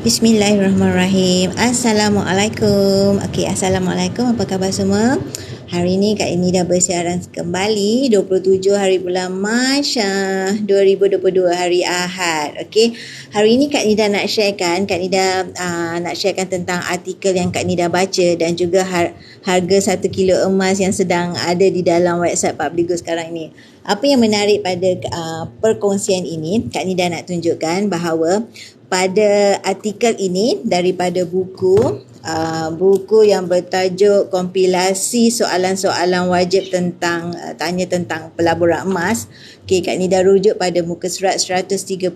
Bismillahirrahmanirrahim. Assalamualaikum. Okey, Assalamualaikum. Apa khabar semua? Hari ini Kak Nida bersiaran kembali 27 hari bulan Mac 2022 hari Ahad. Okey. Hari ini Kak Nida nak sharekan, nak sharekan tentang artikel yang Kak Nida baca dan juga harga 1 kilo emas yang sedang ada di dalam website Publigo sekarang ini. Apa yang menarik pada perkongsian ini, Kak Nida nak tunjukkan bahawa pada artikel ini daripada buku yang bertajuk kompilasi soalan-soalan wajib tentang tanya tentang pelaburan emas. Okey, Kak Nida rujuk pada muka surat 130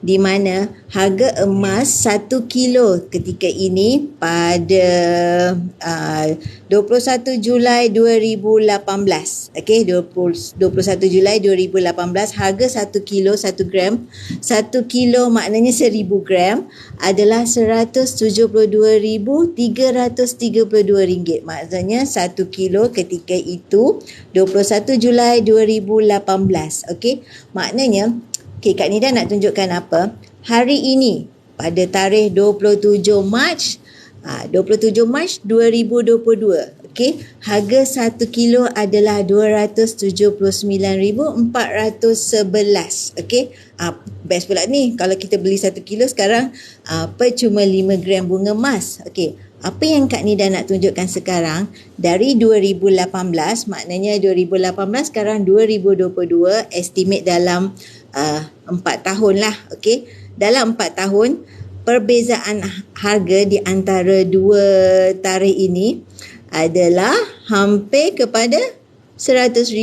di mana harga emas 1 kilo ketika ini pada 21 Julai 2018. Okey, 21 Julai 2018 harga 1 kilo 1 gram. 1 kilo maknanya 1000 gram adalah RM172,332. Maksudnya 1 kilo ketika itu 21 Julai 2018. Okey. Maknanya Kak Nida nak tunjukkan apa? Hari ini pada tarikh 27 Mac 2022. Okey, harga 1 kilo adalah RM279,411. Okey. Best pula ni kalau kita beli 1 kilo sekarang cuma 5 gram bunga emas. Okey. Apa yang Kak Nida nak tunjukkan sekarang dari 2018, maknanya 2018 sekarang 2022, estimate dalam 4 tahun lah. Okey. Dalam 4 tahun perbezaan harga di antara dua tarikh ini adalah hampir kepada 100,000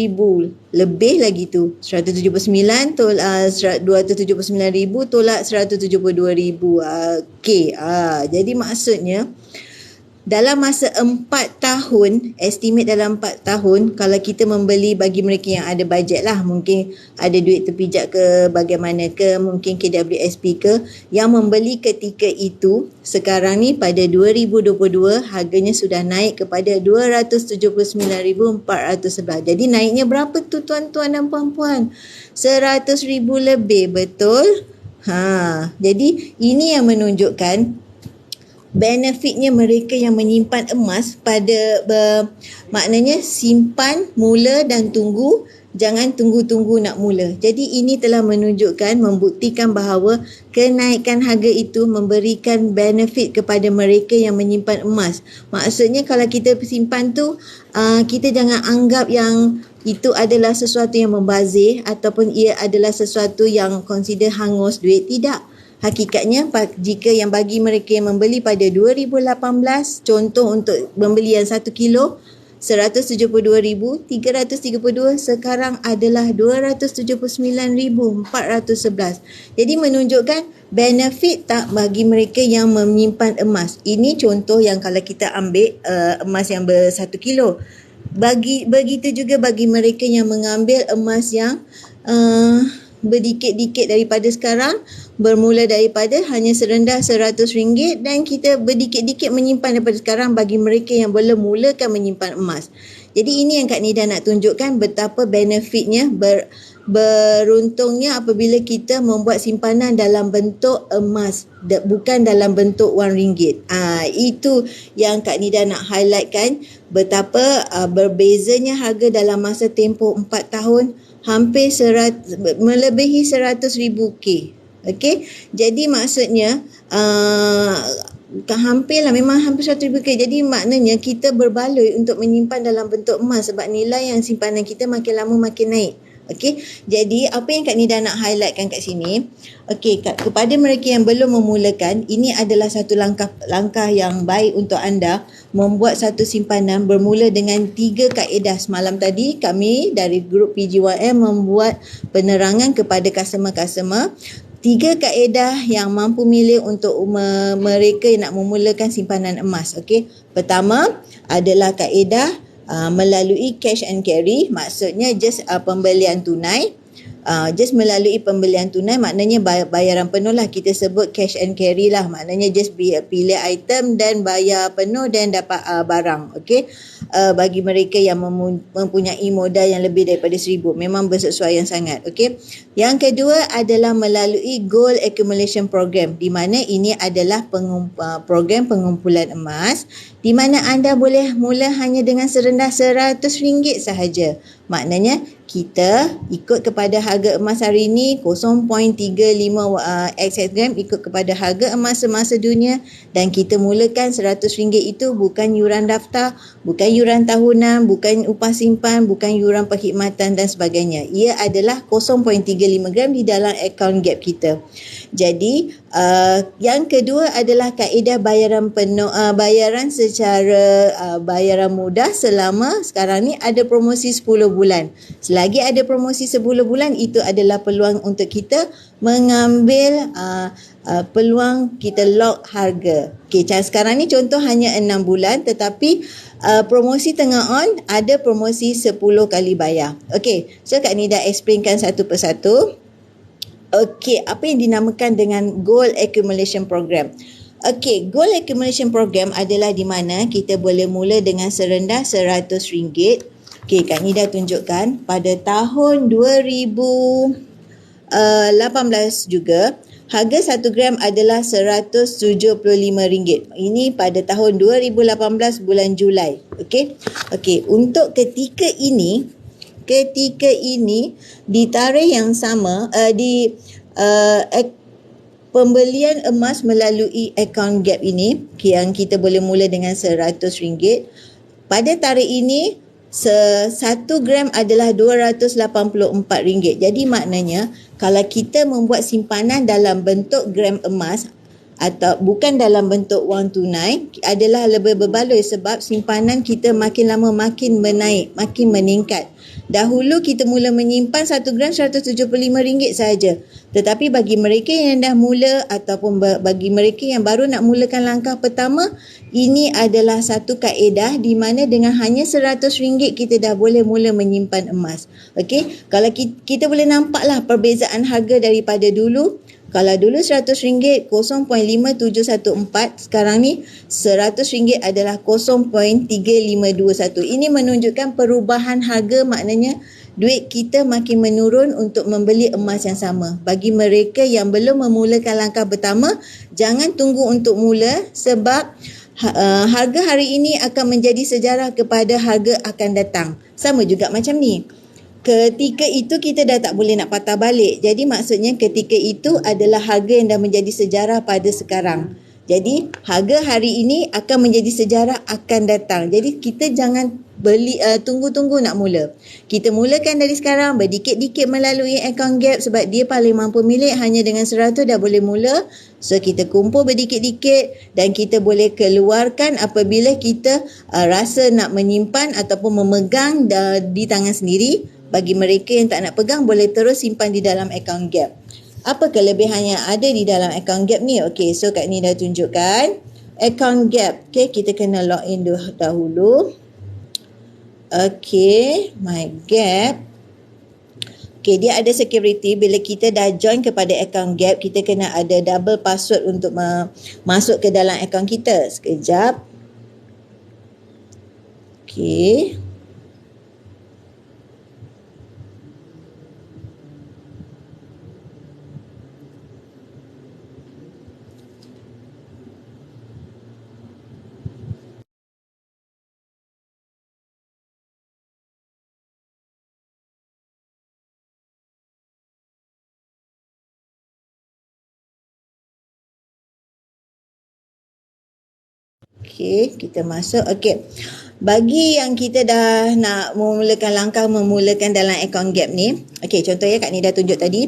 lebih lagi tu. 179 tolak 279,000 tolak 172,000. Okey. Jadi maksudnya dalam masa 4 tahun, estimate dalam 4 tahun, kalau kita membeli bagi mereka yang ada bajet lah, mungkin ada duit terpijak ke, bagaimana ke, mungkin KWSP ke, yang membeli ketika itu, sekarang ni pada 2022, harganya sudah naik kepada 279,411. Jadi naiknya berapa tu tuan-tuan dan puan-puan? 100,000 lebih, betul? Jadi ini yang menunjukkan benefitnya mereka yang menyimpan emas pada maknanya simpan, mula dan tunggu, jangan tunggu-tunggu nak mula. Jadi ini telah menunjukkan, membuktikan bahawa kenaikan harga itu memberikan benefit kepada mereka yang menyimpan emas. Maksudnya kalau kita simpan tu, kita jangan anggap yang itu adalah sesuatu yang membazir ataupun ia adalah sesuatu yang consider hangus duit. Tidak. Hakikatnya jika yang bagi mereka yang membeli pada 2018, contoh untuk membeli yang 1 kilo 172,332, sekarang adalah 279,411. Jadi menunjukkan benefit tak bagi mereka yang menyimpan emas. Ini contoh yang kalau kita ambil emas yang 1 kilo. Begitu juga bagi mereka yang mengambil emas yang berdikit-dikit daripada sekarang, bermula daripada hanya serendah RM100 dan kita berdikit-dikit menyimpan daripada sekarang bagi mereka yang belum mulakan menyimpan emas. Jadi ini yang Kak Nida nak tunjukkan betapa benefitnya, beruntungnya apabila kita membuat simpanan dalam bentuk emas, bukan dalam bentuk RM1. Itu yang Kak Nida nak highlightkan, betapa berbezanya harga dalam masa tempoh 4 tahun, hampir melebihi 100,000 K. Okey, jadi maksudnya memang hampir 100,000 K. Jadi maknanya kita berbaloi untuk menyimpan dalam bentuk emas sebab nilai yang simpanan kita makin lama makin naik. Okey, jadi apa yang Kak Nida nak highlightkan kat sini, okey, kepada mereka yang belum memulakan, ini adalah satu langkah yang baik untuk anda membuat satu simpanan bermula dengan 3 kaedah. Semalam tadi kami dari grup PG1M membuat penerangan kepada customer-customer 3 kaedah yang mampu milih untuk mereka yang nak memulakan simpanan emas. Okey, pertama adalah kaedah melalui cash and carry, maksudnya just pembelian tunai. just melalui pembelian tunai, maknanya bayaran penuh lah, kita sebut cash and carry lah, maknanya just pilih item dan bayar penuh dan dapat barang. Okey, bagi mereka yang mempunyai modal yang lebih daripada 1,000, memang bersesuaian sangat. Okey, yang kedua adalah melalui Gold Accumulation Program, di mana ini adalah program pengumpulan emas, di mana anda boleh mula hanya dengan serendah RM100 sahaja. Maknanya kita ikut kepada harga emas hari ini 0.35 XX gram, ikut kepada harga emas semasa dunia, dan kita mulakan RM100 itu bukan yuran daftar, bukan yuran tahunan, bukan upah simpan, bukan yuran perkhidmatan dan sebagainya. Ia adalah 0.35 gram di dalam akaun gap kita. Jadi yang kedua adalah kaedah bayaran penuh, bayaran secara bayaran mudah selama sekarang ni ada promosi 10 bulan. Selagi ada promosi 10 bulan, itu adalah peluang untuk kita mengambil peluang kita lock harga. Okey, sekarang ni contoh hanya 6 bulan, tetapi promosi tengah on, ada promosi 10 kali bayar. Okey, so Kak Nida explainkan satu persatu. Okey, apa yang dinamakan dengan Gold Accumulation Program? Okey, Gold Accumulation Program adalah di mana kita boleh mula dengan serendah RM100. Okey, Kak Nida tunjukkan pada tahun 2018 juga, harga 1 gram adalah RM175. Ini pada tahun 2018 bulan Julai. Okey. Okey, untuk ketika ini di tarikh yang sama, pembelian emas melalui akaun gap ini yang kita boleh mula dengan RM100, pada tarikh ini 1 gram adalah RM284. Jadi maknanya kalau kita membuat simpanan dalam bentuk gram emas atau bukan dalam bentuk wang tunai, adalah lebih berbaloi sebab simpanan kita makin lama makin menaik, makin meningkat. Dahulu kita mula menyimpan 1 gram RM175 sahaja. Tetapi bagi mereka yang dah mula ataupun bagi mereka yang baru nak mulakan langkah pertama, ini adalah satu kaedah di mana dengan hanya RM100 kita dah boleh mula menyimpan emas. Okey, kalau kita boleh nampaklah perbezaan harga daripada dulu. Kalau dulu RM100 0.5714, sekarang ni RM100 adalah 0.3521. Ini menunjukkan perubahan harga, maknanya duit kita makin menurun untuk membeli emas yang sama. Bagi mereka yang belum memulakan langkah pertama, jangan tunggu untuk mula sebab harga hari ini akan menjadi sejarah kepada harga akan datang. Sama juga macam ni. Ketika itu kita dah tak boleh nak patah balik. Jadi maksudnya ketika itu adalah harga yang dah menjadi sejarah pada sekarang. Jadi harga hari ini akan menjadi sejarah akan datang. Jadi kita jangan tunggu-tunggu nak mula. Kita mulakan dari sekarang, berdikit-dikit melalui akaun gap sebab dia paling mampu milik, hanya dengan 100 dah boleh mula. So kita kumpul berdikit-dikit dan kita boleh keluarkan apabila kita rasa nak menyimpan ataupun memegang di tangan sendiri. Bagi mereka yang tak nak pegang, boleh terus simpan di dalam akaun gap. Apa kelebihan yang ada di dalam akaun gap ni? Okey, so Kak ni dah tunjukkan akaun gap. Okey, kita kena login dahulu. Okey, my gap. Okey, dia ada security. Bila kita dah join kepada akaun gap, kita kena ada double password untuk masuk ke dalam akaun kita. Sekejap. Okey. Okey, kita masuk. Okey. Bagi yang kita dah nak memulakan dalam akaun gap ni. Okey, contohnya Kak ni dah tunjuk tadi.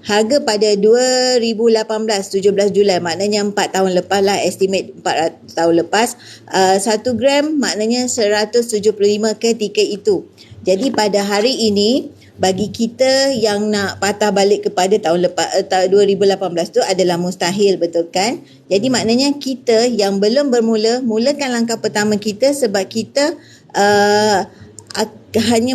Harga pada 2018, 17 Julai, maknanya 4 tahun lepas lah, estimate 4 tahun lepas. 1 gram maknanya 175 ketika itu. Jadi pada hari ini, bagi kita yang nak patah balik kepada tahun lepas, 2018 tu adalah mustahil, betul kan? Jadi maknanya kita yang belum bermula, mulakan langkah pertama kita sebab kita hanya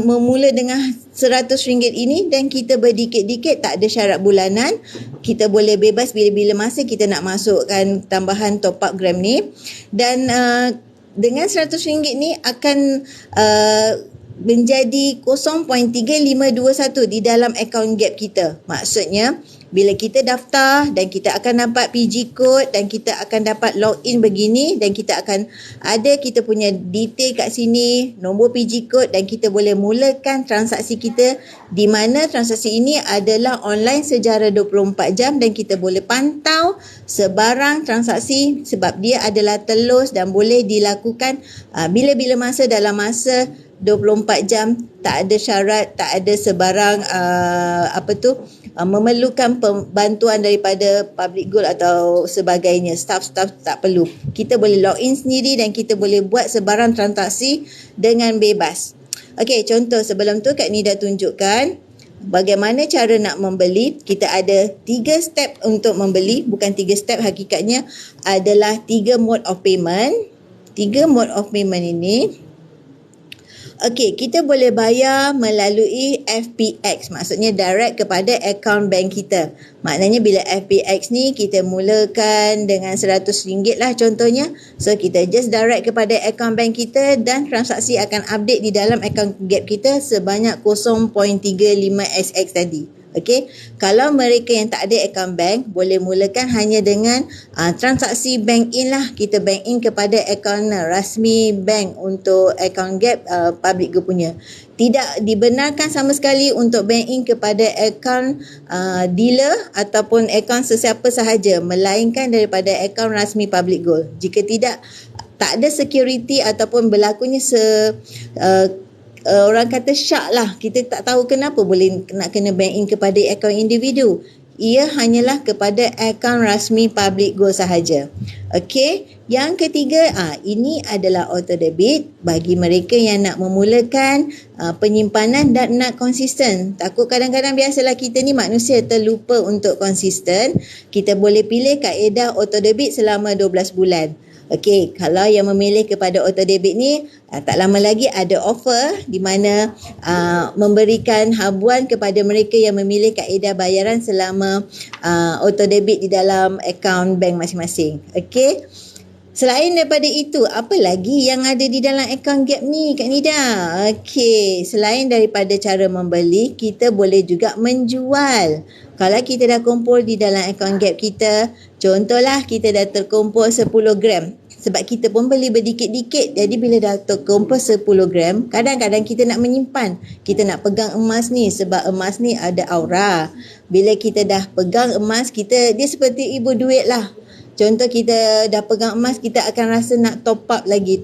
memula dengan RM100 ini dan kita berdikit-dikit, tak ada syarat bulanan. Kita boleh bebas bila-bila masa kita nak masukkan tambahan top up gram ni. Dan dengan RM100 ni akan menjadi 0.3521 di dalam akaun Gap kita. Maksudnya bila kita daftar dan kita akan dapat PG code dan kita akan dapat login begini dan kita akan ada kita punya detail kat sini, nombor PG code, dan kita boleh mulakan transaksi kita di mana transaksi ini adalah online sejarah 24 jam dan kita boleh pantau sebarang transaksi sebab dia adalah telus dan boleh dilakukan bila-bila masa dalam masa 24 jam, tak ada syarat, tak ada sebarang memerlukan bantuan daripada public goal atau sebagainya. Staff tak perlu. Kita boleh login sendiri dan kita boleh buat sebarang transaksi dengan bebas. Okey, contoh sebelum tu Kak Nida tunjukkan bagaimana cara nak membeli. Kita ada 3 step untuk membeli, bukan 3 step, hakikatnya adalah 3 mode of payment. 3 mode of payment ini, okey, kita boleh bayar melalui FPX, maksudnya direct kepada akaun bank kita. Maknanya bila FPX ni kita mulakan dengan RM100 lah contohnya. So kita just direct kepada akaun bank kita dan transaksi akan update di dalam akaun Gap kita sebanyak 0.35SX tadi. Okey, kalau mereka yang tak ada akaun bank boleh mulakan hanya dengan transaksi bank in lah. Kita bank in kepada akaun rasmi bank untuk akaun Gap public go punya. Tidak dibenarkan sama sekali untuk bank in kepada akaun dealer ataupun akaun sesiapa sahaja melainkan daripada akaun rasmi public goal. Jika tidak, tak ada security ataupun berlakunya orang kata syak lah. Kita tak tahu kenapa boleh nak kena bank in kepada akaun individu. Ia hanyalah kepada akaun rasmi public go sahaja. Okey, yang ketiga, ini adalah auto debit bagi mereka yang nak memulakan penyimpanan dan nak konsisten. Takut kadang-kadang biasalah kita ni manusia terlupa untuk konsisten. Kita boleh pilih kaedah auto debit selama 12 bulan. Okey, kalau yang memilih kepada auto debit ni, tak lama lagi ada offer di mana memberikan habuan kepada mereka yang memilih kaedah bayaran selama auto debit di dalam akaun bank masing-masing. Okey. Selain daripada itu, apa lagi yang ada di dalam akaun Gap ni, Kak Nida? Okey, selain daripada cara membeli, kita boleh juga menjual. Kalau kita dah kumpul di dalam akaun Gap kita, contohlah kita dah terkumpul 10 gram. Sebab kita pun beli berdikit-dikit. Jadi bila dah terkumpul 10 gram, kadang-kadang kita nak menyimpan. Kita nak pegang emas ni sebab emas ni ada aura. Bila kita dah pegang emas, dia seperti ibu duit lah. Contoh kita dah pegang emas, kita akan rasa nak top up lagi.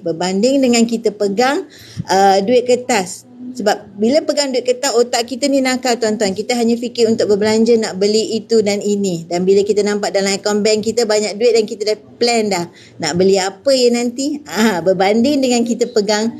Berbanding dengan kita pegang duit kertas. Sebab bila pegang duit kertas, otak kita ni nakal tuan-tuan. Kita hanya fikir untuk berbelanja, nak beli itu dan ini. Dan bila kita nampak dalam akaun bank kita banyak duit dan kita dah plan dah nak beli apa ya nanti. Berbanding dengan kita pegang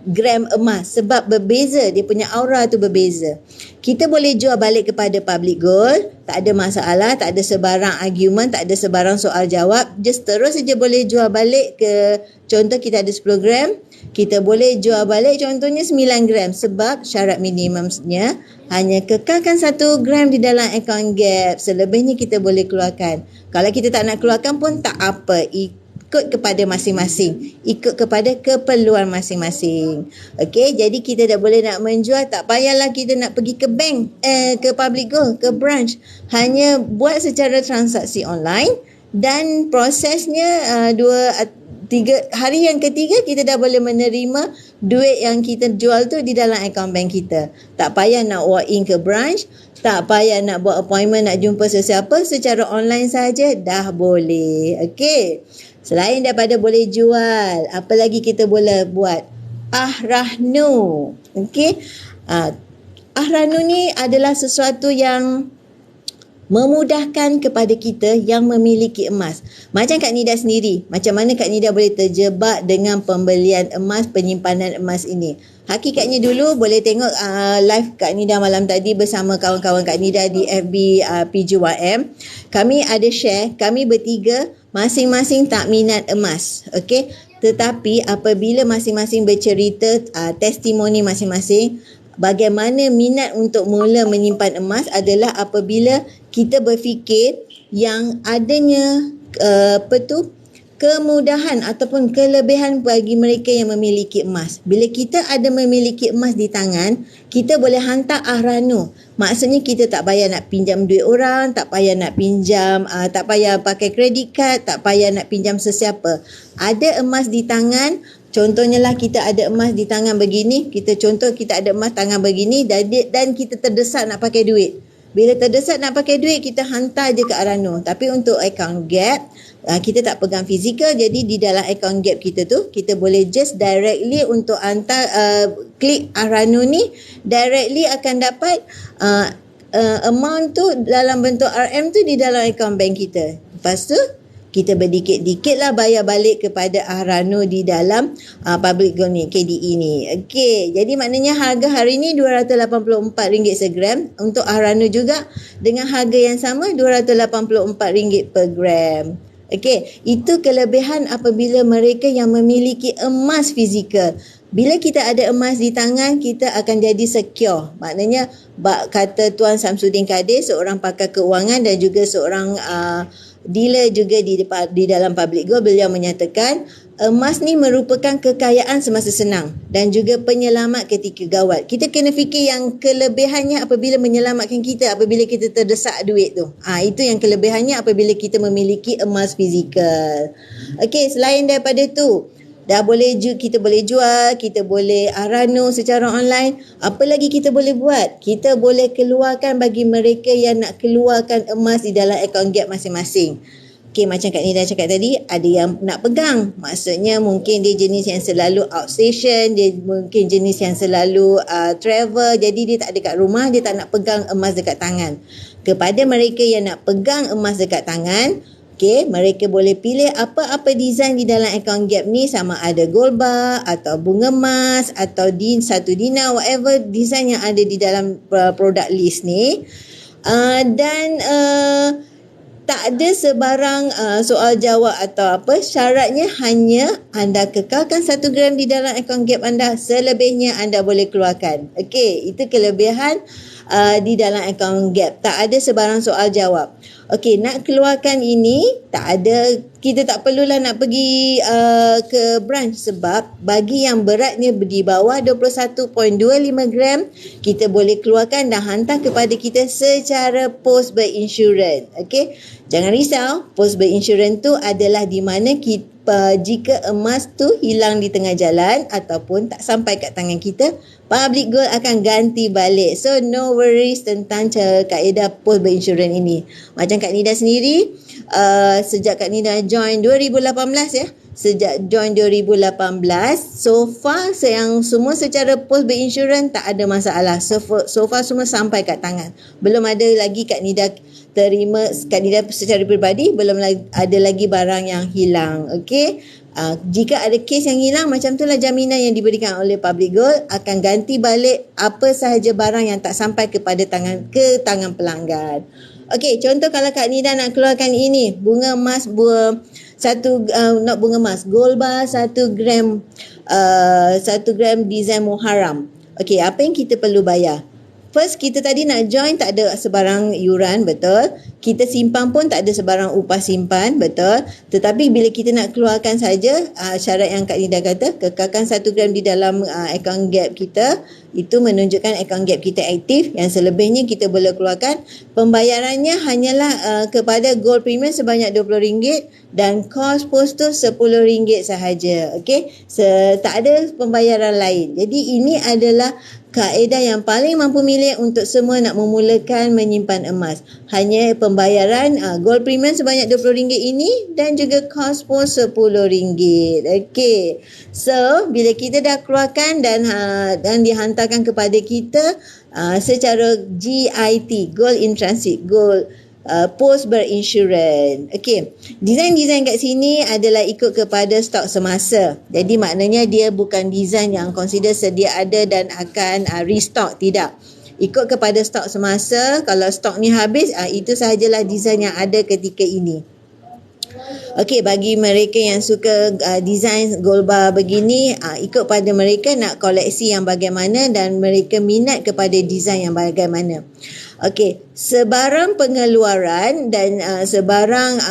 gram emas. Sebab berbeza, dia punya aura tu berbeza. Kita boleh jual balik kepada public goal, tak ada masalah, tak ada sebarang argument, tak ada sebarang soal jawab. Just terus saja boleh jual balik ke, contoh kita ada 10 gram, kita boleh jual balik contohnya 9 gram sebab syarat minimumnya hanya kekalkan 1 gram di dalam akaun Gap. Selebihnya kita boleh keluarkan. Kalau kita tak nak keluarkan pun tak apa, ikut kepada masing-masing, ikut kepada keperluan masing-masing. Okey, jadi kita dah boleh nak menjual, tak payahlah kita nak pergi ke bank, ke public go, ke branch. Hanya buat secara transaksi online dan prosesnya 3 hari yang ketiga kita dah boleh menerima duit yang kita jual tu di dalam akaun bank kita. Tak payah nak walk in ke branch, tak payah nak buat appointment nak jumpa sesiapa, secara online saja dah boleh. Okey. Selain daripada boleh jual, apa lagi kita boleh buat? Ahrahnu. Okey. Ahrahnu ni adalah sesuatu yang memudahkan kepada kita yang memiliki emas. Macam Kak Nida sendiri, macam mana Kak Nida boleh terjebak dengan pembelian emas, penyimpanan emas ini. Hakikatnya dulu boleh tengok live Kak Nida malam tadi bersama kawan-kawan Kak Nida di FB PJYM. Kami ada share, kami bertiga masing-masing tak minat emas. Okey, Tetapi apabila masing-masing bercerita testimoni masing-masing, bagaimana minat untuk mula menyimpan emas adalah apabila kita berfikir yang adanya kemudahan ataupun kelebihan bagi mereka yang memiliki emas. Bila kita ada memiliki emas di tangan, kita boleh hantar ahrano. Maksudnya kita tak payah nak pinjam duit orang, tak payah nak pinjam, tak payah pakai credit card, tak payah nak pinjam sesiapa. Ada emas di tangan, contohnya lah kita ada emas di tangan begini, kita ada emas tangan begini dan kita terdesak nak pakai duit. Bila terdesak nak pakai duit, kita hantar je ke ahrano. Tapi untuk account gap, kita tak pegang fizikal, jadi di dalam account gap kita tu, kita boleh just directly untuk hantar, klik ahrano ni, directly akan dapat amount tu dalam bentuk RM tu di dalam account bank kita. Lepas tu, kita berdikit-dikit lah bayar balik kepada ahrano di dalam public gold ni, KDE ni. Okey, jadi maknanya harga hari ni RM284 segram. Untuk ahrano juga dengan harga yang sama RM284 per gram. Okey, itu kelebihan apabila mereka yang memiliki emas fizikal. Bila kita ada emas di tangan, kita akan jadi secure. Maknanya, kata Tuan Samsudin Kadir, seorang pakar keuangan dan juga seorang dealer juga di dalam public gold, beliau menyatakan emas ni merupakan kekayaan semasa senang dan juga penyelamat ketika gawat. Kita kena fikir yang kelebihannya apabila menyelamatkan kita apabila kita terdesak duit tu. Itu yang kelebihannya apabila kita memiliki emas fizikal. Okey, selain daripada tu, kita boleh jual, kita boleh ahrano secara online. Apa lagi kita boleh buat? Kita boleh keluarkan bagi mereka yang nak keluarkan emas di dalam account gap masing-masing. Okey, macam Kak Nida cakap tadi, ada yang nak pegang. Maksudnya mungkin dia jenis yang selalu outstation, dia mungkin jenis yang selalu travel. Jadi dia tak ada kat rumah, dia tak nak pegang emas dekat tangan. Kepada mereka yang nak pegang emas dekat tangan, okey, mereka boleh pilih apa-apa design di dalam account gap ni, sama ada gold bar atau bunga emas atau satu dinar, whatever design yang ada di dalam product list ni. Tak ada sebarang soal jawab atau apa. Syaratnya hanya anda kekalkan 1 gram di dalam account gap anda, selebihnya anda boleh keluarkan. Okey, itu kelebihan di dalam account gap. Tak ada sebarang soal jawab. Okey, nak keluarkan ini kita tak perlulah nak pergi ke branch, sebab bagi yang beratnya di bawah 21.25 gram, kita boleh keluarkan dan hantar kepada kita secara post berinsurans. Okey, jangan risau, post berinsurans tu adalah di mana jika emas tu hilang di tengah jalan ataupun tak sampai kat tangan kita, public gold akan ganti balik. So no worries tentang kaedah post berinsurans ini. Macam Kak Nida sendiri, sejak Kak Nida join 2018 ya, sejak join 2018, so far yang semua secara post berinsurans tak ada masalah. So far semua sampai kat tangan. Belum ada lagi Kak Nida secara peribadi, belum ada lagi barang yang hilang. Okey, jika ada kes yang hilang, macam itulah jaminan yang diberikan oleh public gold, akan ganti balik apa sahaja barang yang tak sampai ke tangan pelanggan. Okey, contoh kalau Kak Nida nak keluarkan ini, bunga emas not bunga emas, gold bar 1 gram, 1 gram design Muharram. Okey, apa yang kita perlu bayar? First, kita tadi nak join tak ada sebarang yuran, betul. Kita simpan pun tak ada sebarang upah simpan, betul. Tetapi bila kita nak keluarkan saja, syarat yang Kak Nida kata, kekalkan 1 gram di dalam account gap kita, itu menunjukkan account gap kita aktif. Yang selebihnya kita boleh keluarkan. Pembayarannya hanyalah kepada gold premium sebanyak RM20 dan kos post tu RM10 sahaja. Okey, tak ada pembayaran lain. Jadi ini adalah kaedah yang paling mampu milik untuk semua nak memulakan menyimpan emas. Hanya pembayaran gold premium sebanyak RM20 ini dan juga kos pun RM10. Okey. So, bila kita dah keluarkan dan dihantarkan kepada kita secara GIT, Gold in Transit, Gold post berinsurans. Okey, design-design kat sini adalah ikut kepada stok semasa. Jadi maknanya dia bukan design yang consider sedia ada dan akan restock, tidak. Ikut kepada stok semasa. Kalau stok ni habis, itu sahajalah design yang ada ketika ini. Okey, bagi mereka yang suka design gold bar begini, ikut pada mereka nak koleksi yang bagaimana dan mereka minat kepada design yang bagaimana. Okey, sebarang pengeluaran dan sebarang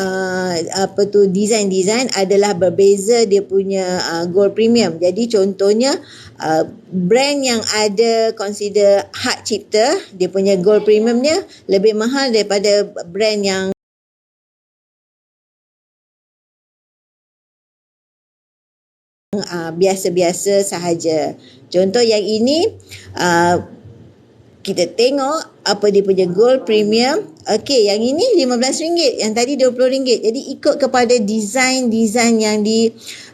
design adalah berbeza dia punya gold premium. Jadi contohnya brand yang ada consider hak cipta, dia punya gold premium dia lebih mahal daripada brand yang biasa-biasa sahaja. Contoh yang ini kita tengok apa dia punya gold premium. Okey, yang ini RM15, yang tadi RM20. Jadi ikut kepada design yang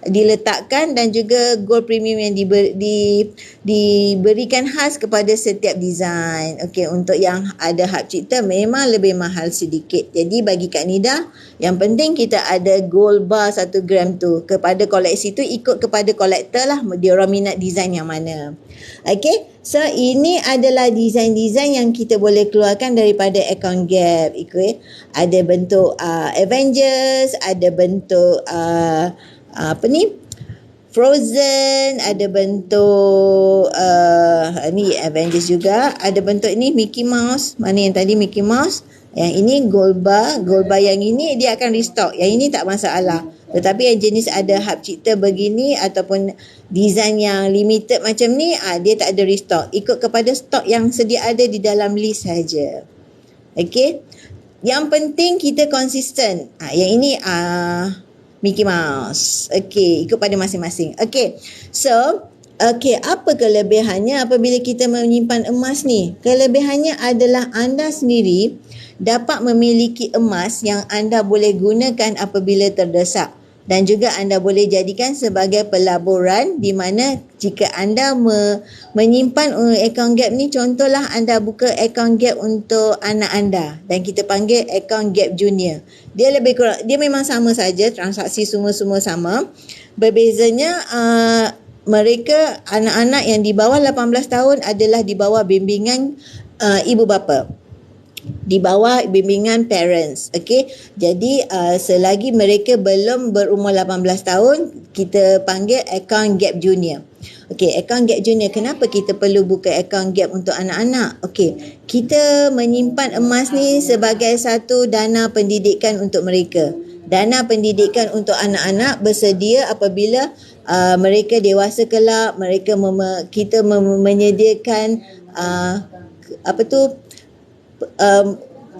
diletakkan dan juga gold premium yang diberikan khas kepada setiap design. Okey, untuk yang ada hak cipta memang lebih mahal sedikit. Jadi bagi Kak Nida, yang penting kita ada gold bar 1 gram tu. Kepada koleksi tu ikut kepada kolektor lah, dia orang minat design yang mana. Okey, so ini adalah design-design yang kita boleh keluarkan daripada account gap. Ada bentuk Avengers, ada bentuk Frozen, ada bentuk ni Avengers juga, ada bentuk ni Mickey Mouse. Mana yang tadi Mickey Mouse? Yang ini gold bar yang ini dia akan restock. Yang ini tak masalah. Tetapi yang jenis ada hak cipta begini ataupun design yang limited macam ni, dia tak ada restock. Ikut kepada stok yang sedia ada di dalam list saja. Okey. Yang penting kita konsisten. Yang ini Mickey Mouse. Okey, ikut pada masing-masing. Okey. So, apa kelebihannya apabila kita menyimpan emas ni? Kelebihannya adalah anda sendiri dapat memiliki emas yang anda boleh gunakan apabila terdesak. Dan juga anda boleh jadikan sebagai pelaburan di mana jika anda menyimpan account gap ni, contohlah anda buka account gap untuk anak anda dan kita panggil account gap junior. Dia lebih kurang, dia memang sama saja, transaksi semua sama. Berbezanya mereka anak-anak yang di bawah 18 tahun adalah di bawah bimbingan ibu bapa, di bawah bimbingan parents. Okey, jadi selagi mereka belum berumur 18 tahun, kita panggil account gap junior. Okey, account gap junior, kenapa kita perlu buka account gap untuk anak-anak? Okey, kita menyimpan emas ni sebagai satu dana pendidikan untuk mereka. Dana pendidikan untuk anak-anak bersedia apabila mereka dewasa kelak, kita menyediakan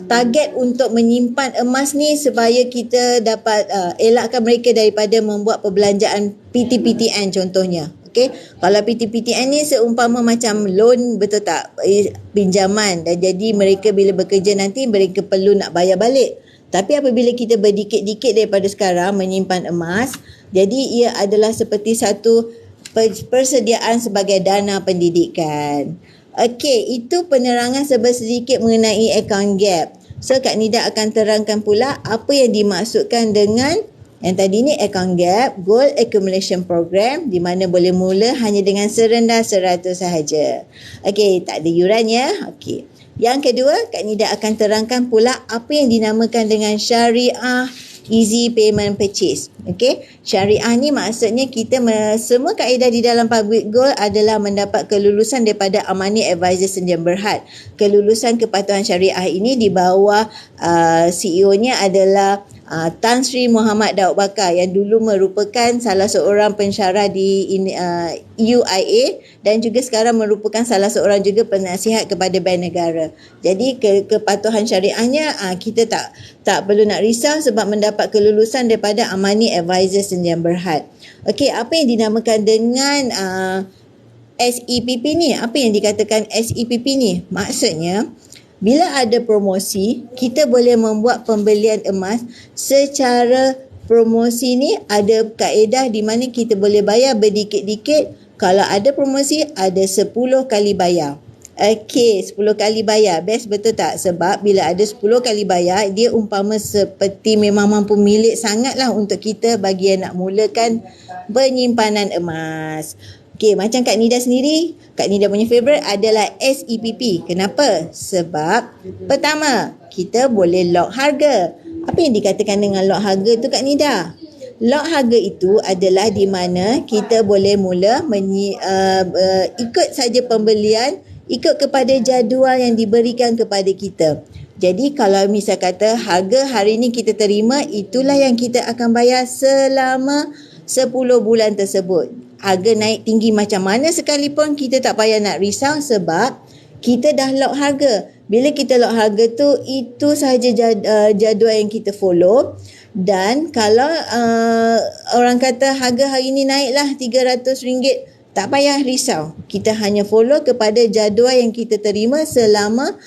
target untuk menyimpan emas ni supaya kita dapat elakkan mereka daripada membuat perbelanjaan PTPTN contohnya. Okey, kalau PTPTN ni seumpama macam loan, betul tak? Pinjaman, dan jadi mereka bila bekerja nanti mereka perlu nak bayar balik. Tapi apabila kita berdikit-dikit daripada sekarang menyimpan emas, jadi ia adalah seperti satu persediaan sebagai dana pendidikan. Okey, itu penerangan sedikit mengenai account gap. So, Kak Nida akan terangkan pula apa yang dimaksudkan dengan yang tadi ni account gap, gold accumulation program, di mana boleh mula hanya dengan serendah 100 sahaja. Okey, tak ada yuran ya. Okey. Yang kedua, Kak Nida akan terangkan pula apa yang dinamakan dengan syariah easy payment purchase. Okey, syariah ni maksudnya kita semua kaedah di dalam public gold adalah mendapat kelulusan daripada Amani Advisors Sdn Bhd. Kelulusan kepatuhan syariah ini di bawah CEO-nya adalah Tan Sri Muhammad Daud Bakar yang dulu merupakan salah seorang pensyarah di UIA dan juga sekarang merupakan salah seorang juga penasihat kepada Bank Negara. Jadi kepatuhan syariahnya kita tak perlu nak risau sebab mendapat kelulusan daripada Amani Advisors Sdn Bhd. Okey, apa yang dinamakan dengan SEPP ni? Apa yang dikatakan SEPP ni? Maksudnya bila ada promosi, kita boleh membuat pembelian emas secara promosi ni ada kaedah di mana kita boleh bayar berdikit-dikit. Kalau ada promosi, ada 10 kali bayar. Okey, 10 kali bayar. Best, betul tak? Sebab bila ada 10 kali bayar, dia umpama seperti memang mampu milik sangatlah untuk kita bagi yang nak mulakan penyimpanan emas. Okey, macam Kak Nida sendiri, Kak Nida punya favourite adalah SEPP. Kenapa? Sebab pertama, kita boleh lock harga. Apa yang dikatakan dengan lock harga tu Kak Nida? Lock harga itu adalah di mana kita boleh mula ikut saja pembelian, ikut kepada jadual yang diberikan kepada kita. Jadi kalau misal kata harga hari ini kita terima, itulah yang kita akan bayar selama 10 bulan tersebut. Harga naik tinggi macam mana sekalipun, kita tak payah nak risau sebab kita dah lock harga. Bila kita lock harga tu, itu sahaja jadual yang kita follow. Dan kalau orang kata harga hari ni naiklah RM300, tak payah risau. Kita hanya follow kepada jadual yang kita terima selama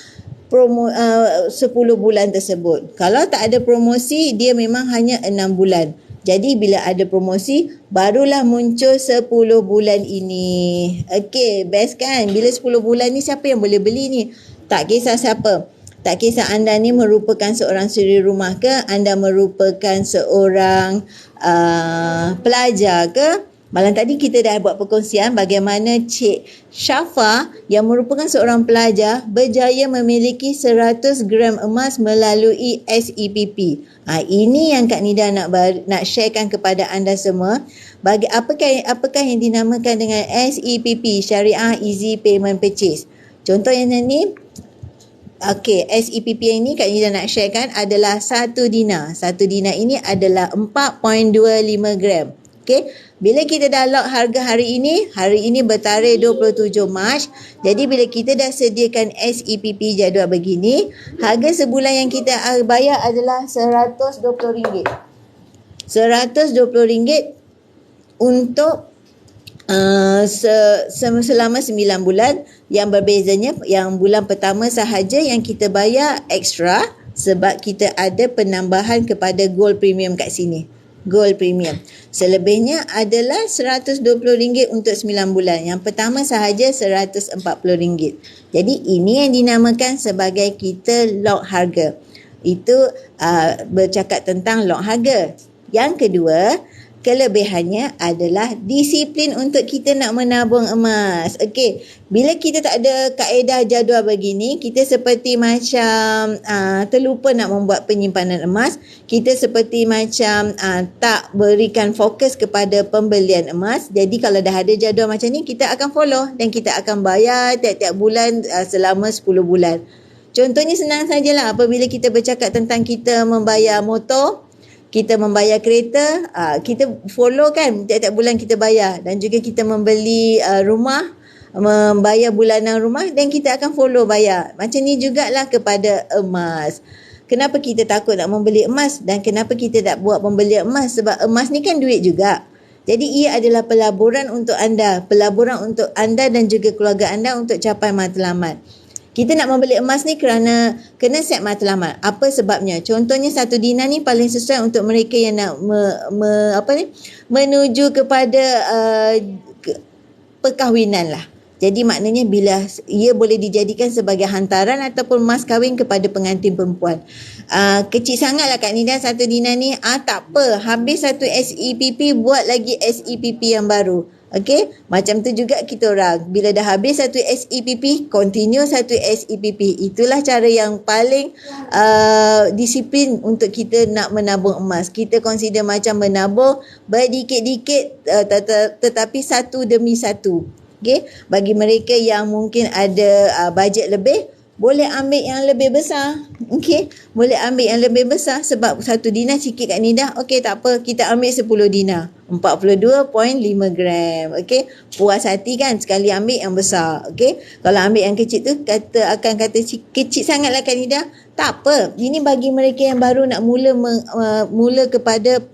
10 bulan tersebut. Kalau tak ada promosi, dia memang hanya 6 bulan. Jadi bila ada promosi, barulah muncul 10 bulan ini. Okey, best kan? Bila 10 bulan ni siapa yang boleh beli ni? Tak kisah siapa. Tak kisah anda ni merupakan seorang suri rumah ke, anda merupakan seorang pelajar ke. Malam tadi kita dah buat perkongsian bagaimana Cik Syafa yang merupakan seorang pelajar berjaya memiliki 100 gram emas melalui SEPP. Ini yang Kak Nida nak sharekan kepada anda semua. Apakah yang dinamakan dengan SEPP, Syariah Easy Payment Purchase. Contoh yang ni, okey, SEPP yang ni Kak Nida nak sharekan adalah 1 dinar. 1 dinar ini adalah 4.25 gram. Okey, bila kita dah lock harga hari ini bertarikh 27 Mac. Jadi bila kita dah sediakan SEPP jadual begini, harga sebulan yang kita bayar adalah RM120. RM120 untuk selama 9 bulan. Yang berbezanya yang bulan pertama sahaja yang kita bayar ekstra sebab kita ada penambahan kepada gold premium kat sini. Gold premium. Selebihnya adalah RM120 untuk 9 bulan. Yang pertama sahaja RM140. Jadi ini yang dinamakan sebagai kita lock harga. Itu bercakap tentang lock harga. Yang kedua, kelebihannya adalah disiplin untuk kita nak menabung emas. Okey, bila kita tak ada kaedah jadual begini, kita seperti macam terlupa nak membuat penyimpanan emas. Kita seperti macam tak berikan fokus kepada pembelian emas. Jadi kalau dah ada jadual macam ni, kita akan follow dan kita akan bayar tiap-tiap bulan selama 10 bulan. Contohnya senang sajalah apabila kita bercakap tentang kita membayar motor, kita membayar kereta, kita follow kan, tiap-tiap bulan kita bayar. Dan juga kita membeli rumah, membayar bulanan rumah dan kita akan follow bayar. Macam ni jugalah kepada emas. Kenapa kita takut nak membeli emas dan kenapa kita tak buat pembelian emas? Sebab emas ni kan duit juga. Jadi ia adalah pelaburan untuk anda. Pelaburan untuk anda dan juga keluarga anda untuk capai matlamat. Kita nak membeli emas ni kerana kena set matlamat. Apa sebabnya? Contohnya 1 dinar ni paling sesuai untuk mereka yang nak menuju kepada perkahwinan lah. Jadi maknanya bila ia boleh dijadikan sebagai hantaran ataupun mas kahwin kepada pengantin perempuan. Kecil sangat lah Kak Nida 1 dinar ni. Tak apa. Habis satu SEPP, buat lagi SEPP yang baru. Okey, macam tu juga kita orang. Bila dah habis satu SEPP, continue satu SEPP. Itulah cara yang paling disiplin untuk kita nak menabung emas. Kita consider macam menabung berdikit-dikit tetapi satu demi satu. Okey, bagi mereka yang mungkin ada bajet lebih, boleh ambil yang lebih besar. Okey, boleh ambil yang lebih besar sebab 1 dinar sikit Kak Nida. Okey, tak apa, kita ambil 10 dinar. 42.5 gram. Okey, puas hati kan sekali ambil yang besar. Okey, kalau ambil yang kecil tu akan kata kecil sangatlah Kak Nida. Tak apa, ini bagi mereka yang baru nak mula kepada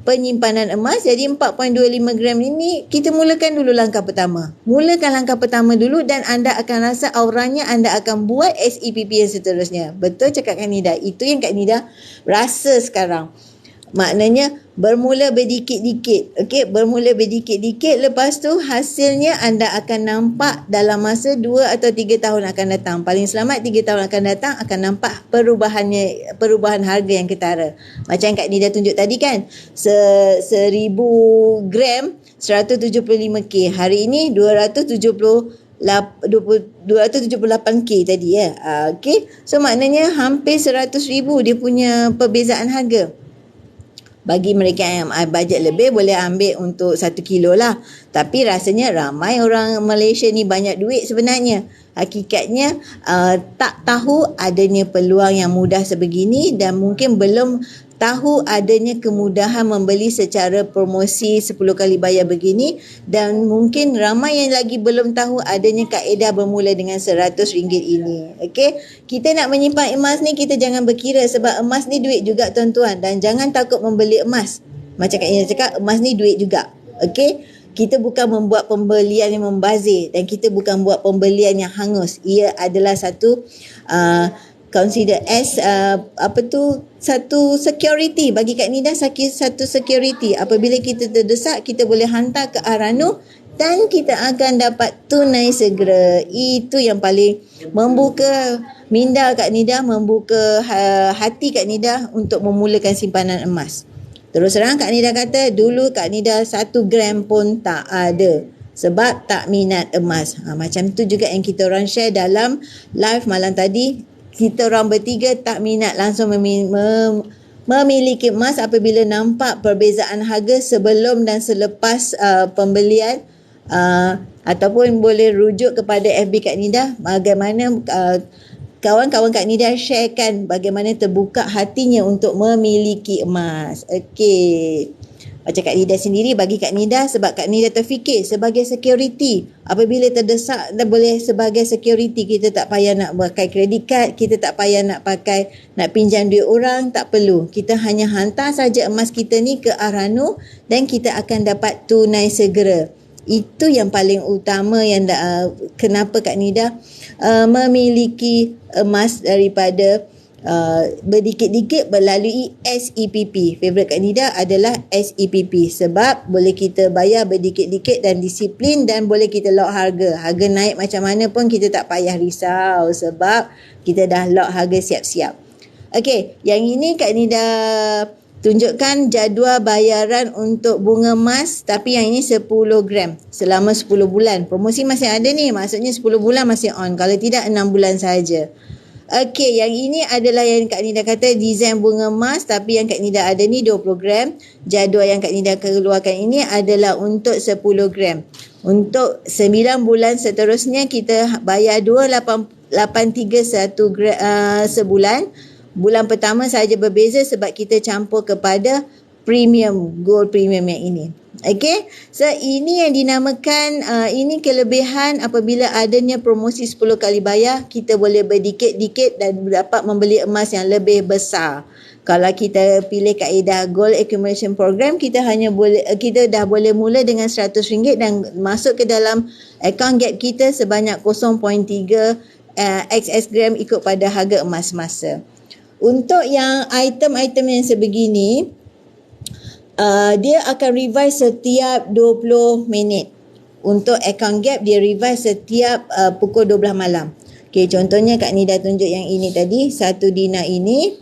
penyimpanan emas. Jadi 4.25 gram ini kita mulakan dulu langkah pertama. Mulakan langkah pertama dulu dan anda akan rasa auranya anda akan buat SEPP yang seterusnya. Betul cakap Kak Nida. Itu yang Kak Nida rasa sekarang. Maknanya bermula berdikit-dikit. Okey, bermula berdikit-dikit, lepas tu hasilnya anda akan nampak dalam masa 2 atau 3 tahun akan datang. Paling selamat 3 tahun akan datang akan nampak perubahan harga yang ketara. Macam Kak Nida tunjuk tadi kan, 1000 gram 175k. Hari ini 270 278K tadi ya. Okey. So maknanya hampir 100,000 dia punya perbezaan harga. Bagi mereka yang bajet lebih boleh ambil untuk 1 kilo lah. Tapi rasanya ramai orang Malaysia ni banyak duit sebenarnya. Hakikatnya tak tahu adanya peluang yang mudah sebegini dan mungkin belum tahu adanya kemudahan membeli secara promosi 10 kali bayar begini, dan mungkin ramai yang lagi belum tahu adanya kaedah bermula dengan RM100 ini. Okey, kita nak menyimpan emas ni kita jangan berkira, sebab emas ni duit juga tuan-tuan, dan jangan takut membeli emas. Macam Kak Ina cakap, emas ni duit juga. Okey, kita bukan membuat pembelian yang membazir dan kita bukan buat pembelian yang hangus. Ia adalah satu consider as satu security bagi Kak Nida, satu security. Apabila kita terdesak, kita boleh hantar ke Arano dan kita akan dapat tunai segera. Itu yang paling membuka minda Kak Nida, membuka hati Kak Nida untuk memulakan simpanan emas. Terus terang Kak Nida kata, dulu Kak Nida 1 gram pun tak ada sebab tak minat emas. Macam tu juga yang kita orang share dalam live malam tadi. Kita orang bertiga tak minat langsung memiliki emas apabila nampak perbezaan harga sebelum dan selepas pembelian, ataupun boleh rujuk kepada FB Kak Nida bagaimana kawan-kawan Kak Nida sharekan bagaimana terbuka hatinya untuk memiliki emas. Okey. Macam Kak Nida sendiri, bagi Kak Nida, sebab Kak Nida terfikir sebagai security. Apabila terdesak, dah boleh sebagai security. Kita tak payah nak pakai kredit card, kita tak payah nak pinjam duit orang, tak perlu. Kita hanya hantar saja emas kita ni ke Arano dan kita akan dapat tunai segera. Itu yang paling utama yang kenapa Kak Nida memiliki emas daripada berdikit-dikit melalui SEPP. Favorite Kak Nida adalah SEPP sebab boleh kita bayar berdikit-dikit dan disiplin, dan boleh kita lock harga. Harga naik macam mana pun kita tak payah risau sebab kita dah lock harga siap-siap. Okey, yang ini Kak Nida tunjukkan jadual bayaran untuk bunga emas, tapi yang ini 10 gram selama 10 bulan. Promosi masih ada ni, maksudnya 10 bulan masih on. Kalau tidak 6 bulan saja. Okey, yang ini adalah yang Kak Nida kata desain bunga emas, tapi yang Kak Nida ada ni 20 gram. Jadual yang Kak Nida keluarkan ini adalah untuk 10 gram. Untuk 9 bulan seterusnya kita bayar 2,831 sebulan. Bulan pertama saja berbeza sebab kita campur kepada premium, gold premium yang ini. Okey, so ini yang dinamakan, ini kelebihan apabila adanya promosi 10 kali bayar, kita boleh berdikit-dikit dan dapat membeli emas yang lebih besar. Kalau kita pilih kaedah Gold Accumulation Program, kita dah boleh mula dengan RM100 dan masuk ke dalam account gap kita sebanyak 0.3 XS gram ikut pada harga emas semasa. Untuk yang item-item yang sebegini, dia akan revise setiap 20 minit. Untuk account gap, dia revise setiap pukul 12 malam. Okay, contohnya Kak Nida tunjuk yang ini tadi, 1 dinar ini.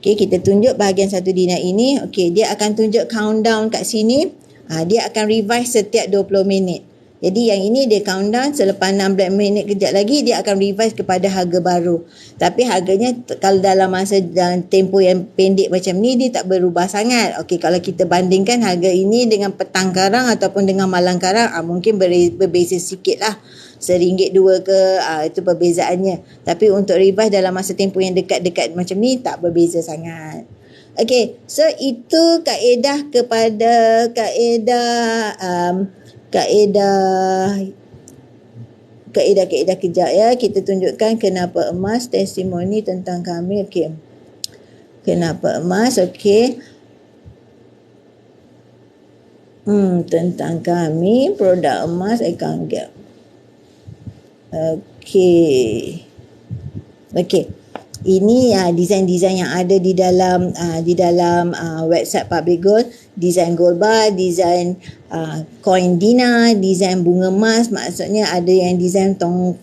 Okay, kita tunjuk bahagian 1 dinar ini. Okay, dia akan tunjuk countdown kat sini. Dia akan revise setiap 20 minit. Jadi yang ini dia countdown, selepas 16 minit kejap lagi dia akan revise kepada harga baru. Tapi harganya kalau dalam masa dan tempoh yang pendek macam ni dia tak berubah sangat. Okey, kalau kita bandingkan harga ini dengan petang karang ataupun dengan malam karang, mungkin berbeza sikit lah. RM1, RM2 ke, itu perbezaannya. Tapi untuk revise dalam masa tempoh yang dekat-dekat macam ni tak berbeza sangat. Okey, so itu kaedah kejap ya. Kita tunjukkan kenapa emas, testimoni tentang kami. Okey, kenapa emas? Okey, tentang kami, produk emas, account gap. Okey, ini desain-desain yang ada di dalam website Public Gold. Desain gold bar, desain coin dinar, desain bunga emas. Maksudnya ada yang desain tong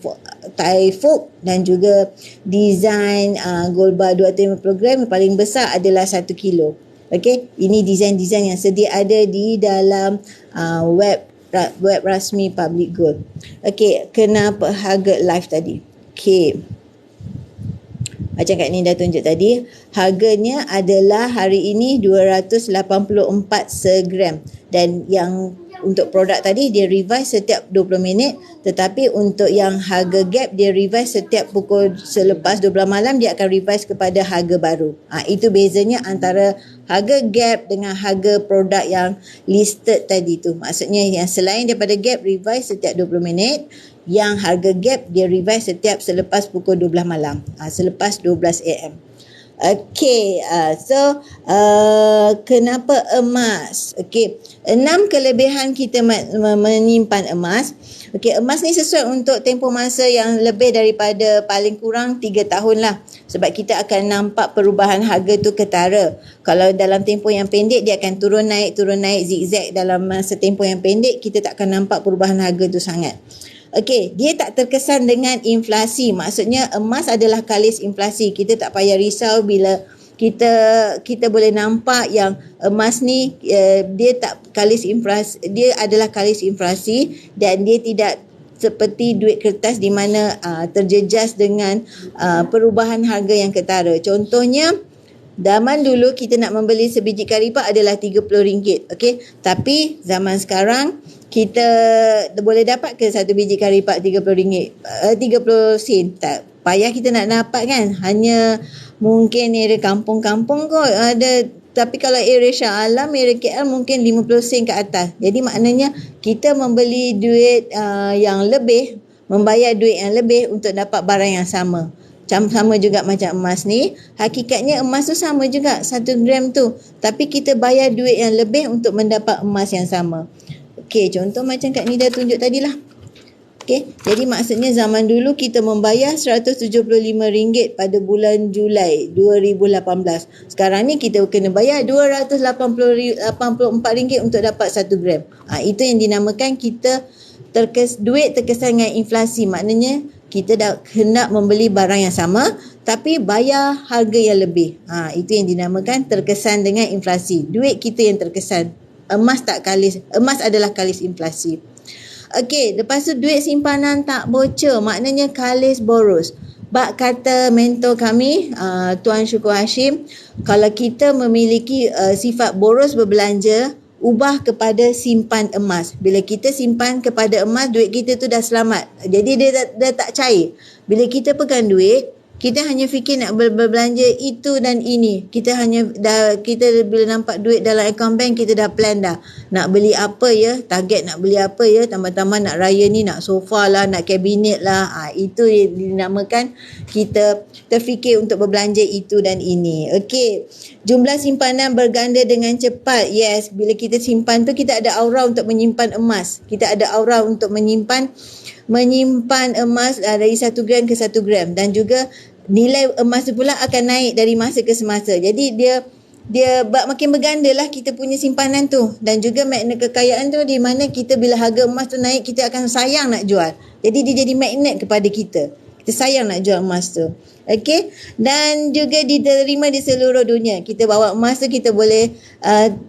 tai fuk dan juga desain gold bar 250 gram. Yang paling besar adalah 1 kilo. Okey, ini desain-desain yang sedia ada di dalam web web rasmi Public Gold. Okey, kenapa harga live tadi? Okey. Macam Kak Nida tunjuk tadi, harganya adalah hari ini 284 segram. Dan yang untuk produk tadi dia revise setiap 20 minit, tetapi untuk yang harga gap dia revise setiap pukul selepas 12 malam dia akan revise kepada harga baru. Itu bezanya antara harga gap dengan harga produk yang listed tadi tu. Maksudnya yang selain daripada gap revise setiap 20 minit, yang harga gap dia revise setiap selepas pukul 12 malam, selepas 12 AM. Okey, kenapa emas? Okey, 6 kelebihan kita menyimpan emas. Okey, emas ni sesuai untuk tempoh masa yang lebih daripada paling kurang 3 tahun lah. Sebab kita akan nampak perubahan harga tu ketara. Kalau dalam tempoh yang pendek dia akan turun naik zigzag dalam masa tempoh yang pendek, kita tak akan nampak perubahan harga tu sangat. Okey, dia tak terkesan dengan inflasi. Maksudnya emas adalah kalis inflasi. Kita tak payah risau bila kita boleh nampak yang emas ni dia tak kalis inflasi, dia adalah kalis inflasi dan dia tidak seperti duit kertas di mana terjejas dengan perubahan harga yang ketara. Contohnya, zaman dulu kita nak membeli sebiji karipak adalah RM30. Okey, tapi zaman sekarang kita boleh dapat ke satu biji karipak RM30, 30 sen. Tak payah kita nak dapat kan. Hanya mungkin area kampung-kampung kot ada. Tapi kalau area Shah Alam, area KL mungkin 50 sen ke atas. Jadi maknanya kita membeli duit yang lebih, membayar duit yang lebih untuk dapat barang yang sama. Sama juga macam emas ni. Hakikatnya emas tu sama juga 1 gram tu. Tapi kita bayar duit yang lebih untuk mendapat emas yang sama. Okey, contoh macam Kak Nida tunjuk tadi lah. Okey, jadi maksudnya zaman dulu kita membayar RM175 pada bulan Julai 2018. Sekarang ni kita kena bayar RM284 untuk dapat 1 gram. Itu yang dinamakan kita duit terkesan dengan inflasi. Maknanya kita dah hendak membeli barang yang sama tapi bayar harga yang lebih. Itu yang dinamakan terkesan dengan inflasi. Duit kita yang terkesan. Emas tak kalis. Emas adalah kalis inflasi. Okey, lepas tu duit simpanan tak bocor. Maknanya kalis boros. Bak kata mentor kami, Tuan Syukur Hashim, kalau kita memiliki sifat boros berbelanja, ubah kepada simpan emas. Bila kita simpan kepada emas, duit kita tu dah selamat. Jadi dia dah tak cair. Bila kita pegang duit, kita hanya fikir nak berbelanja itu dan ini. Kita bila nampak duit dalam akaun bank, kita dah plan dah. Nak beli apa ya, target nak beli apa ya, tambah-tambah nak raya ni nak sofa lah, nak kabinet lah. Itu dinamakan kita terfikir untuk berbelanja itu dan ini. Okey, jumlah simpanan berganda dengan cepat. Yes, bila kita simpan tu kita ada aura untuk menyimpan emas. Kita ada aura untuk menyimpan emas dari 1 gram ke 1 gram, dan juga nilai emas tu pula akan naik dari masa ke semasa. Jadi dia makin berganda lah kita punya simpanan tu, dan juga magnet kekayaan tu di mana kita bila harga emas tu naik kita akan sayang nak jual. Jadi dia jadi magnet kepada kita. Kita sayang nak jual emas tu. Okey, dan juga diterima di seluruh dunia. Kita bawa emas tu kita boleh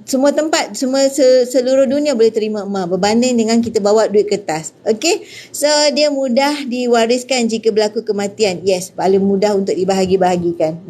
semua tempat, seluruh dunia boleh terima emas berbanding dengan kita bawa duit kertas. Okey, so dia mudah diwariskan jika berlaku kematian. Yes, paling mudah untuk dibahagi-bahagikan.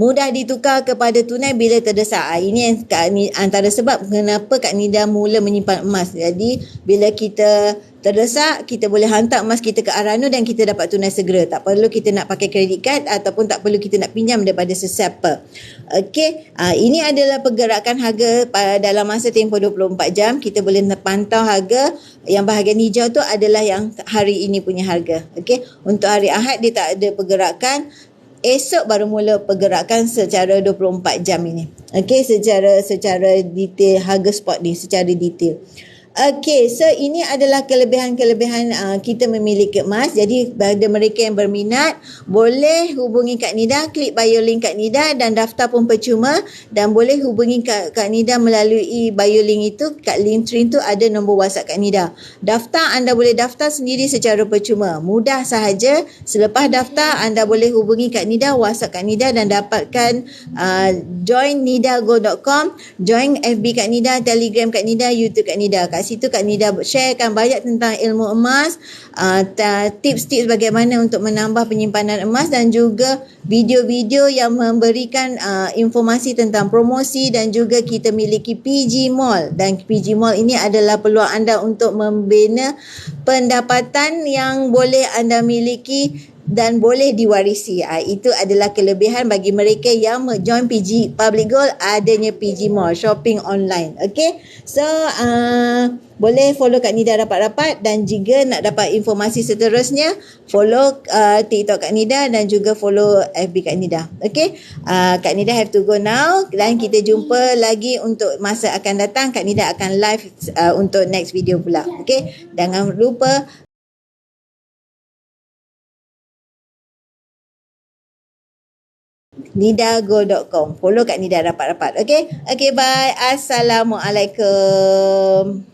Mudah ditukar kepada tunai bila terdesak. Ini antara sebab kenapa Kak Nida mula menyimpan emas. Jadi bila kita terdesak, kita boleh hantar emas kita ke Arano dan kita dapat tunai segera. Tak perlu kita nak pakai kredit kad ataupun tak perlu kita nak pinjam daripada sesiapa. Okey, ini adalah pergerakan harga dalam masa tempoh 24 jam. Kita boleh pantau harga. Yang bahagian hijau tu adalah yang hari ini punya harga. Okey, untuk hari Ahad dia tak ada pergerakan. Esok baru mula pergerakan secara 24 jam ini. Okey, secara detail harga spot ni secara detail. Okey, so ini adalah kelebihan-kelebihan kita memiliki emas. Jadi bagi mereka yang berminat, boleh hubungi Kak Nida, klik bio link Kak Nida dan daftar pun percuma, dan boleh hubungi Kak Nida melalui bio link itu. Kat Linktree tu ada nombor WhatsApp Kak Nida. Daftar, anda boleh daftar sendiri secara percuma. Mudah sahaja. Selepas daftar, anda boleh hubungi Kak Nida, WhatsApp Kak Nida dan dapatkan join nidago.com, join FB Kak Nida, Telegram Kak Nida, YouTube Kak Nida. Kat Kat situ Kak Nida sharekan banyak tentang ilmu emas, tips-tips bagaimana untuk menambah penyimpanan emas dan juga video-video yang memberikan informasi tentang promosi, dan juga kita miliki PG Mall, dan PG Mall ini adalah peluang anda untuk membina pendapatan yang boleh anda miliki dan boleh diwarisi. Itu adalah kelebihan bagi mereka yang join PG Public Gold, adanya PG Mall, shopping online. Okay, so boleh follow Kak Nida rapat-rapat, dan jika nak dapat informasi seterusnya, follow TikTok Kak Nida dan juga follow FB Kak Nida. Okay, Kak Nida have to go now, dan kita jumpa lagi untuk masa akan datang. Kak Nida akan live untuk next video pula. Okay, jangan lupa nidago.com. Follow Kak Nida rapat-rapat. Okay? Okay, bye. Assalamualaikum.